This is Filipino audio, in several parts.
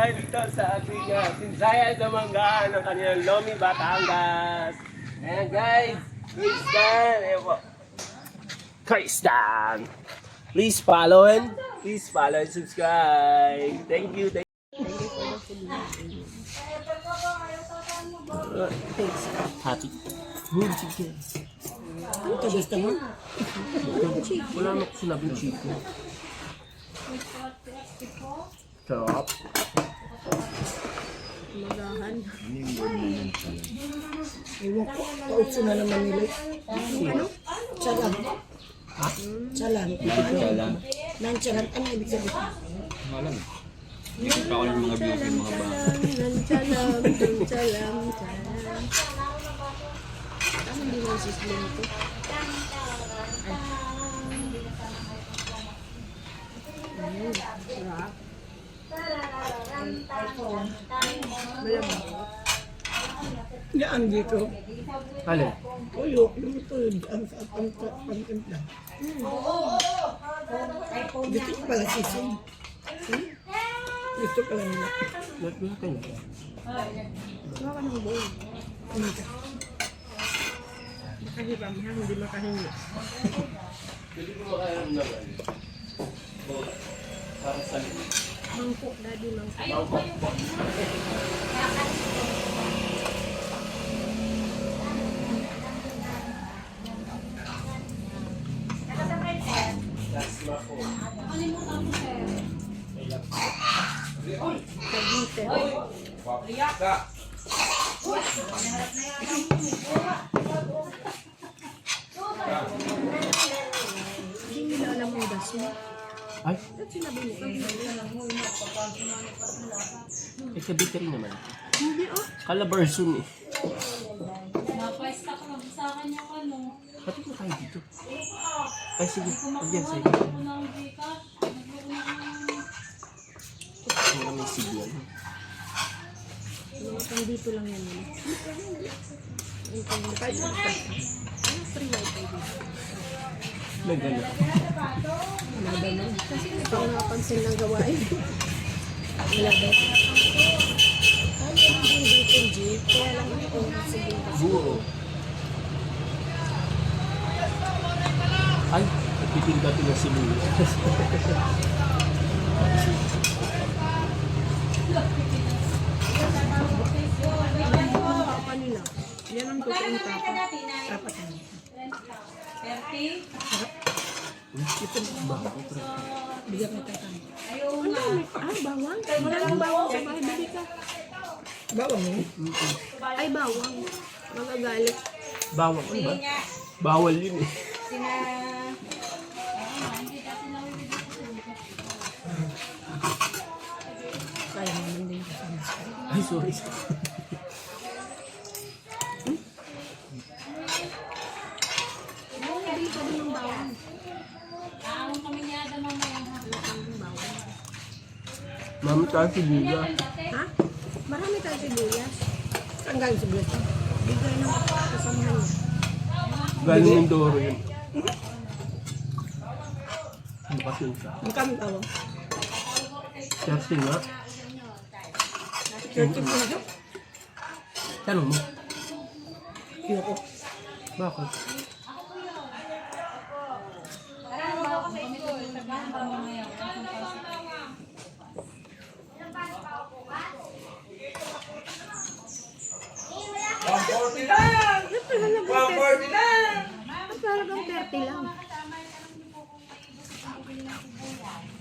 tayo dito sa ating Sinsayan sa Manggaan ng kanilang Lomi, Batangas. Ayan guys, Kristan. Ayan po. Kristan. Please follow and subscribe. Thank you. Thanks. Happy. Good chicken. Ano to gusto mo? Wala na ko sinabing chicken. Sarap. Magahan. Ewan ko, kautso na naman nila. Ano? Tsalang. Ha? Tsalang. Nagsalang. Nang-tsalang. Ano ibig sabihin? Malam. Hindi ko pa ako yung mga views yung mga bata. Nang-tsalang. Nang-tsalang. Ano hindi mo sisling ito? Sarap. Malamang. Yan dito. Alin? Tuyo, yung tuyo, ang pang-timpla. Dito yung pala sisig. Gusto pala nila. Nagpila ka niya. Gawa ka ng bowl. Kumita. Makahibam ha, hindi makahingi. Hindi ko makayaram naman. Para sa Mangko, daddy, mangko. Cavite. Hindi nila alam ang daso. Ay, At sinabi mo, Cavite rin naman. hindi oh. Calabarzon eh. Napaista ko lang sa akin yung ano. Pati ko tayo dito. Ay sige, pagyan sa'yo. Ako ng Gcash. Wala may signal. Mga pang dito lang yan. Kahit ano free wifi dito. Nagano. Wala ba man? Kasi hindi ko nakapansin ng gawain. Wala ba? Ay, hindi dito, G. Kaya lang ako sige. Buo. Ay, nagtitinda na si Luis. Tapa nila. Yan ang totoong tapa. Tapa tayo. 30. Ito ba? Bigyan mo tayo tayo. Ayaw nga. Ay, bawang. Maraming bawang sa bahay. Bili ka. Bawang mo? Ay, bawang. Magagalit. Bawang ano ba? Bawal yun eh. Sina... Kaya naman din kasama. Ay, sorry. Bili ka din ng bawang. Aawang kami niya Adam mamaya. Mami tayo si Biga. Ha? Marami tayo sibuyas. Saan galing sibuyas? Bigay ng kasamahan niya. Galing Mindoro yun. Ano kasi yun siya? Magkano tawag? 30 nga. 30 peso? Tanong mo. Ayoko. Bakit? Talagang 30 lang.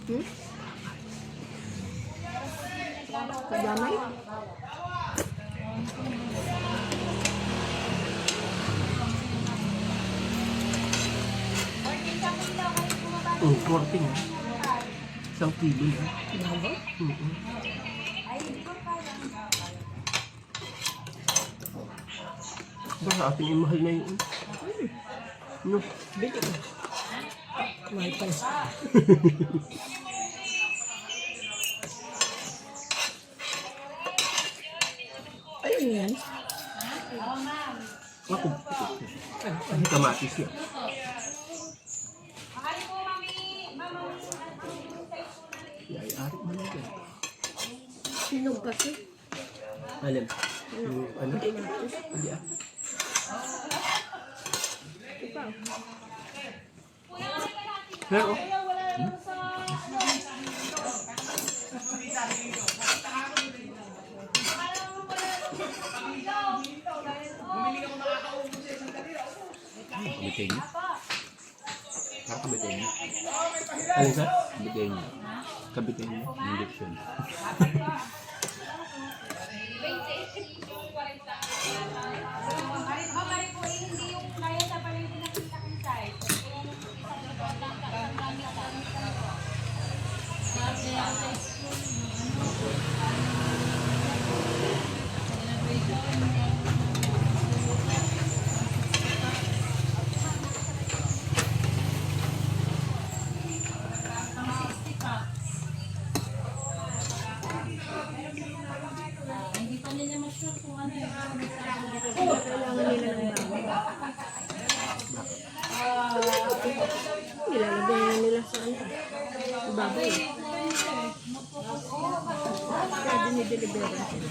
Hmm? Kadamay? Oh, 40 nga. Isang kilo na. Bago? Ba, sa ating imahal na yun. No. Bili ka. Mahal pa siya. Ayun yan. Ako. Ay, kamatis yan. Yay, arik mo na yan. Hinog kasi. Alam. Ano? Hindi ah. Ikaw. Pero, Kabitin niya. Kabitin niya. alin sa? Kabitin niya. Kabitin niya. Injection. Hindi pa nila ma-sure kung ano yung Kailangan nila ng bago. Nilalagay na nila sa ano. Baboy. Kaya dinideliveran sila.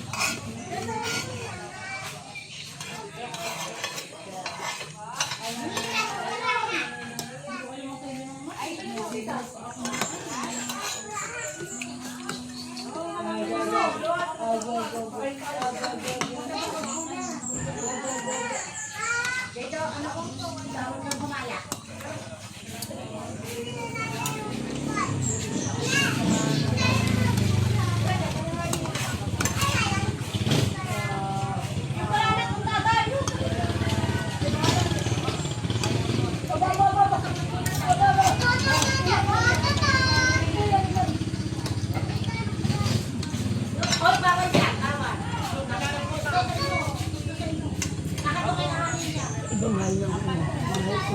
Iba mahal na ano.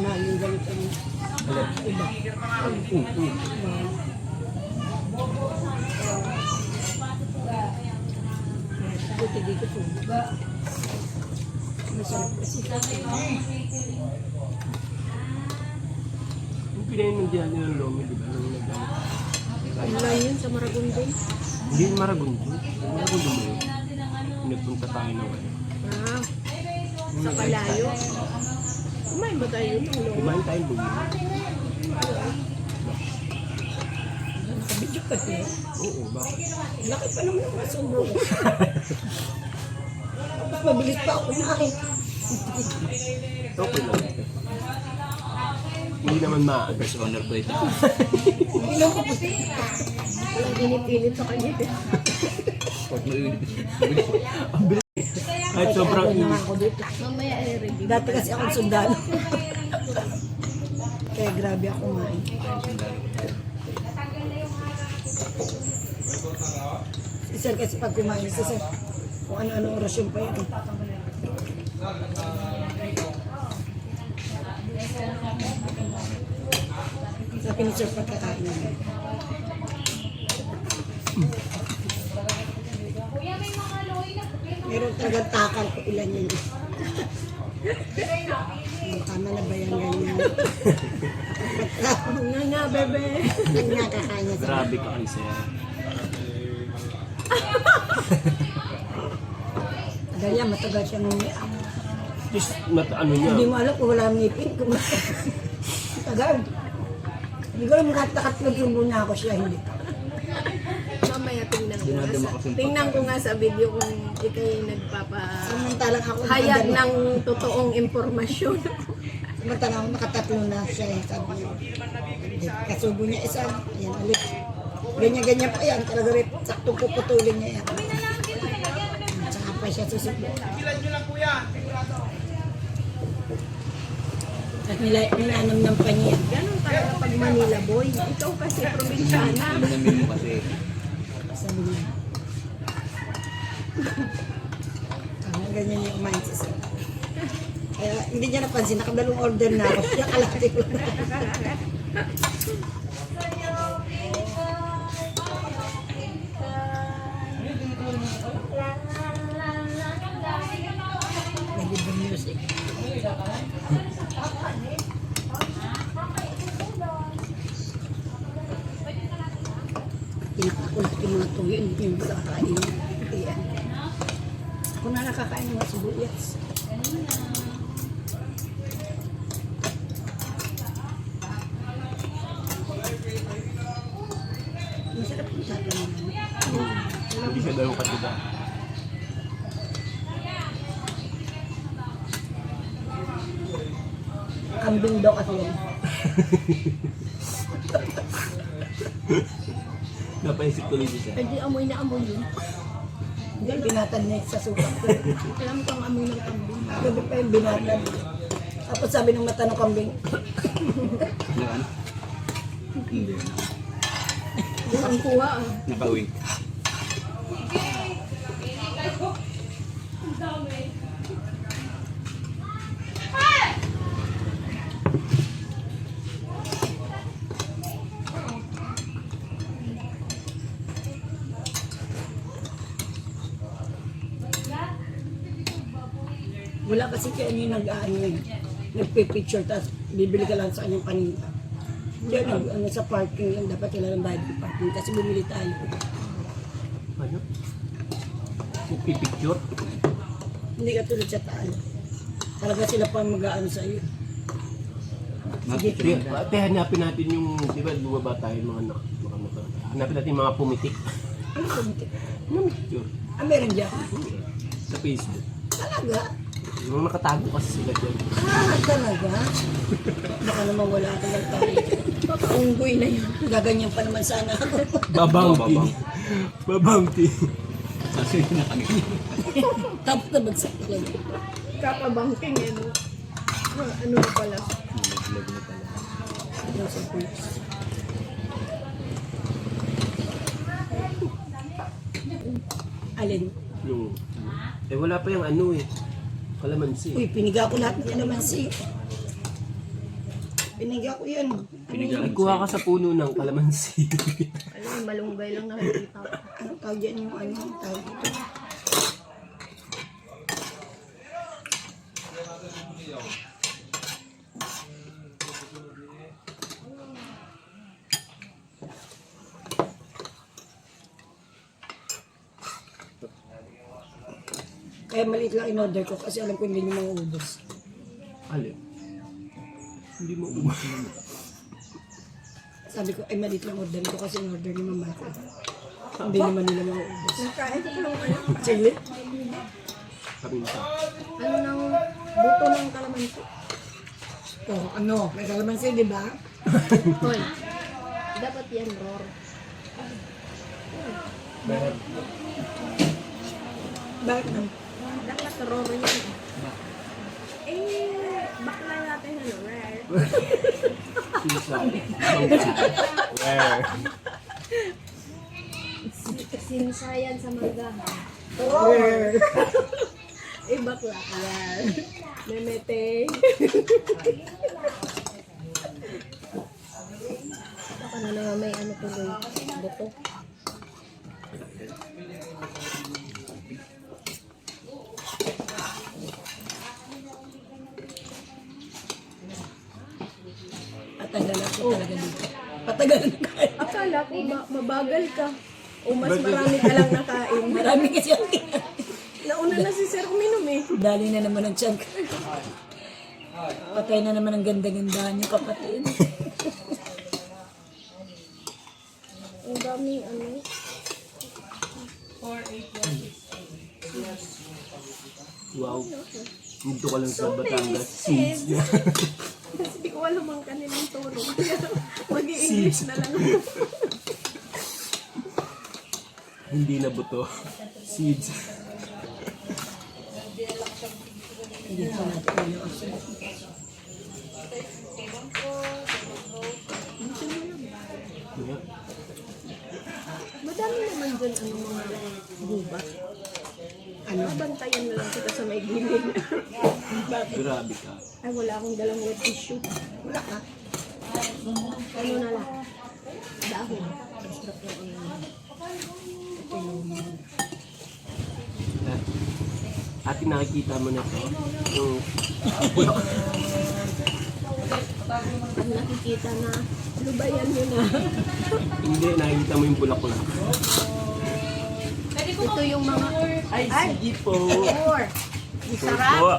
Mahal yung ganito. Iba. Mahal. Buti dito po. Masarap kasi. Yung pinainindihan nila ng Lomi, di ba? Nung Wala yun sa Maragondon. Hindi yung Maragundo. Maragundo mo yun. Nagpunta tayo ng ano. Ah, sa Kalayo. Kumain ba tayo ng lolo? Kumain tayo bumi. Nakabidyo ka siya. Oo, bakit? Laki pa naman ang masundo. Tapos mabilis pa ako kumain. Okay lang. Hindi naman maaga. First honor plate. Hindi lang ko kasi. Walang init-init sa kanya. Pag mainit. Kahit sobrang Ako na init. ako dito. mamaya ready. Dati kasi akong sundalo. Kaya grabe ako kumain. Si Sir kasi pag kumain, si Sir, kung ano-ano orasyon pa yan. Sabi ni Sir pagkakain namin. Meron talagang takal ko ilan yun. Tama na ba yan ganyan? Nga nga, bebe. Nga kakain niya sa Grabe ka kasi. ganyan, matagal siya ngumiyak. Just, ano niya. Hindi mo alam kung wala ang ngipin. Tagal. Hindi ko alam nakatatlong subo na ako siya, hindi. Mamaya tingnan ko nga Dinadama sa, kasi yung tingnan ko nga sa video kung ikay Samantalang ako hayag nakadalawa. ng totoong impormasyon. Samantalang ako nakatatlo na siya. Sabi niya, kasubo niya isa. Ayan, ulit. Ganyan-ganyan pa yan. Talaga rin, saktong puputulin niya yan. Tsaka pa siya susubo. At nilanam pa niya. Ganun talaga pag Manila boy. Ikaw kasi probinsyana. Namin mo kasi. Sabi niya. Ganyan yung kumain sa sir. Kaya hindi niya napansin, nakadalong order na ako. Siya kalati ko na. Nag-iba music. Pinakakulit yung mga tuyo, hindi yung sa kain. nakakain ng mga sibuyas. Masarap yung tatang. Hindi siya daw katiba. Kambing daw kasi yan. Napaisip tuloy siya. Pwede amoy na amoy yun. Hindi, binatan niya sa suka. Alam ko ang amoy ng kambing. Gabi pa yung binatan. Tapos sabi ng mata ng kambing, Ano, ano? Hindi. Ang kuha ah. Nakawink. wala kasi kaya yung nagpipicture, tapos bibili ka lang sa kanyang paninda. Diyan, sa parking lang, dapat kailangan bayad ng parking kasi bumili tayo. Ano? Pipicture? Hindi ka tulad sa taal. Talaga sila pa mag-aano sa iyo. Sige, ate, hanapin natin yung, di ba, bumaba tayo mga motor. Hanapin natin yung mga pumitik. Ano pumitik? Ano picture? Ah, meron dyan. Sa Facebook. Talaga? Yung nakatago kasi sila dyan. Ah, talaga? Baka naman wala akong nagtayo. Unggoy na yun. Gaganyan pa naman sana ako. Babounty. Babounty. Sasayin na kami. Tapos na bagsak talaga. Kapabangking eh no. Ano na pala? Lag na pala. Ano sa police? Alin? Yung, wala pa yung ano eh. Kalamansi. Uy, piniga ko lahat ng kalamansi. Piniga ko yan. Piniga. Nagkuha ka sa puno ng kalamansi. Alam, malunggay lang nakikita ko. Anong tawag yan yung ano? Tawag ito. Kaya maliit lang in-order ko kasi alam ko hindi nyo mauubos. Alin? Hindi mo ubos. Sabi ko, ay maliit lang order ko kasi in-order ni mama ko. Hindi naman nila mauubos. Kain ko lang ano. Chili? Kaminta. Ano ng buto ng kalamansi. Oh, ano? May kalamansi, di ba? Hoy. Dapat yan, Ror. Bakit na? Dapat Ror yan. Bakla natin ano, rare. Sisa. Mangga. Where? Sinsayan sa manggahan. Bakla. Rare. Memete. Baka na naman may ano tuloy. Buto. Patagalan ko talaga dito. Patagalan na kain. Akala ko mabagal ka. O mas marami ka lang nakain. Marami kasi ang kinain. Nauna na si Sir uminom eh. Dali na naman ang tiyan ko. Patay na naman ang ganda-gandahan niyo kapatid. Ang daming ano. Wow. Dito ka lang sa Batangas. tasty. Seeds. Kasi ko alam ang kanilang turo. Mag-i-English na lang ako. Hindi na buto. Seeds. Hindi ko natin ano ang sunod. Yeah. Madami naman dyan ano mga gubat. Ano? Bantayan na lang kita sa may gilid. Grabe ka. Ay, wala akong dalang wet tissue. Wala ka. Ano na lang? Dahon. Masarap yung ano. Ate, nakikita mo na to. Yung Pag nakikita na, lubayan nyo na. hindi, nakikita mo yung bulaklak. Ito yung mga... Ay, sige po. 4. Sarap. Po.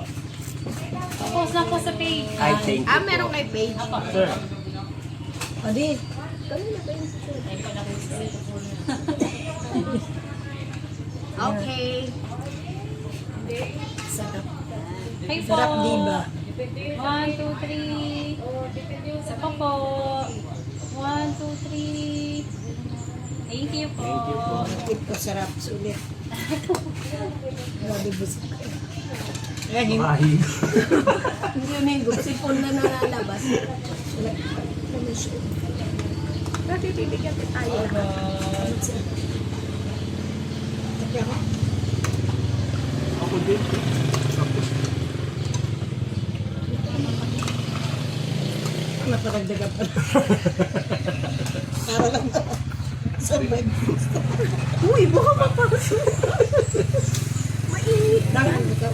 Tapos na po sa page. Ay, thank you Ah, po. meron kay Paige. Sir. O di, Kanina ba yung Okay. sarap. Hi po. Sarap, diba? 1, 2, 3. Isa pa po. 1, 2, 3. Thank you po. Thank you po. Tip ko, sarap. Sulit. Grabe, busog ko. Ayan, yung Mahig. Yun yung sipon na nalalabas. Bakit bibigyan ko tayo? Tapi ako, Ako din. naparagdagan pa. Para lang na. Survive. Uy, baka mapasok. Mainit. Dangan ikaw.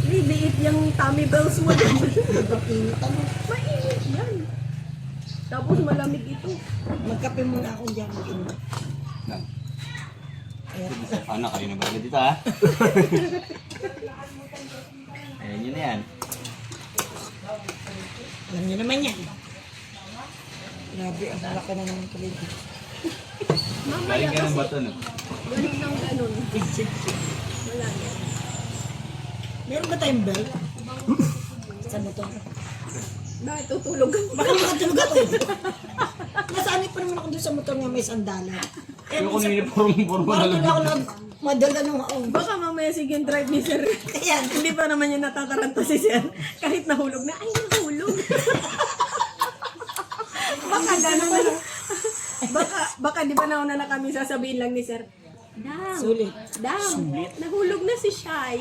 Liit yung tummy bells mo din. Nagpapinit ano. Mainit yan. Tapos malamig ito. Magkape muna ako dyan. Mag-inom. Yan. Ayan. Ano, kayo na ba dito ha? Ayan yun na yan. Alam niyo naman yan. Grabe, ang laki na naman tuloy. Mamaya Galing ka ng kasi bato no? ganun ng ganun. Wala na. Meron ba tayong bell? Sa motor? Bakit tutulog ka? Baka makatulog ako. Nasanay pa naman ako doon sa motor nga may sandalan. Eh, Yung kung uniform na parang lang. ako na madala nung ako. Baka mamaya sige drive ni Sir. Ayan. Hindi pa naman niya natataranta si Sir. Kahit nahulog na, ay nahulog. Baka gano'n. Baka di ba nauna na kami sasabihin lang ni Sir, Dam, Sulit. Dam, nahulog na si Shai.